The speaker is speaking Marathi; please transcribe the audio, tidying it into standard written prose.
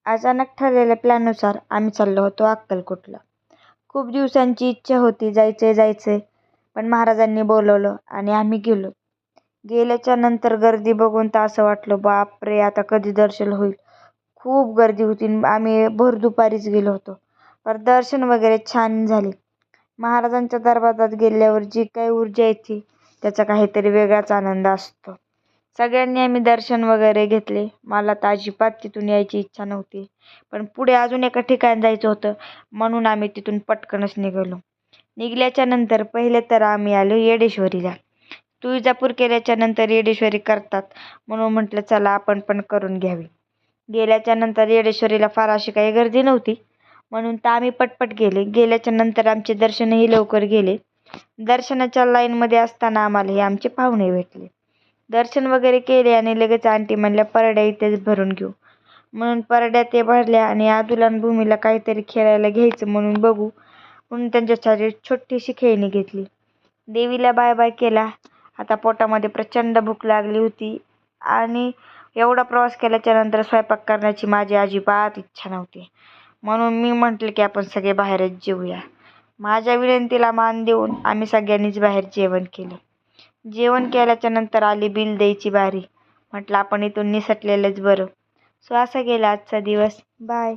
अचानक ठरलेल्या प्लॅननुसार आम्ही चाललो होतो अक्कलकोटला. खूप दिवसांची इच्छा होती जायचंय, पण महाराजांनी बोलवलं आणि आम्ही गेलो. गेल्याच्या नंतर गर्दी बघून तर असं वाटलं, बापरे, आता कधी दर्शन होईल. खूप गर्दी होती. आम्ही भर दुपारीच गेलो होतो, पण दर्शन वगैरे छान झाले. महाराजांच्या दरबारात गेल्यावर जी काही ऊर्जा येते त्याचा काहीतरी वेगळाच आनंद असतो. सगळ्यांनी आम्ही दर्शन वगैरे घेतले. मला तर अजिबात तिथून यायची इच्छा नव्हती, पण पुढे अजून एका ठिकाणी जायचं होतं म्हणून आम्ही तिथून पटकनच निघालो. निघाल्याच्या नंतर पहिले तर आम्ही आलो येडेश्वरीला. तुळजापूर केल्याच्या नंतर येडेश्वरी करतात म्हणून म्हटलं चला आपण पण करून घ्यावी. गेल्याच्या नंतर येडेश्वरीला फार अशी काही गर्दी नव्हती म्हणून तर आम्ही पटपट गेले. गेल्याच्या नंतर आमचे दर्शनही लवकर गेले. दर्शनाच्या लाईनमध्ये असताना आम्हाला हे आमचे पाहुणे भेटले. दर्शन वगैरे केले आणि लगेच आंटी म्हणल्या परड्या इथेच भरून घेऊ, म्हणून परड्या ते भरल्या आणि आदुलान भूमीला काहीतरी खेळायला घ्यायचं म्हणून बघू म्हणून त्यांच्यासाठी छोटीशी खेळणी घेतली. देवीला बाय बाय केला. आता पोटामध्ये प्रचंड भूक लागली होती आणि एवढा प्रवास केल्याच्या नंतर स्वयंपाक करण्याची माझी अजिबात इच्छा नव्हती, म्हणून मी म्हटलं की आपण सगळे बाहेरच जेवूया. माझ्या विनंतीला मान देऊन आम्ही सगळ्यांनीच बाहेर जेवण केलं. जेवण केल्याच्या नंतर आली बिल द्यायची बारी. म्हटलं आपण इथून निसटलेलंच बरं. सो असा गेला आजचा दिवस. बाय.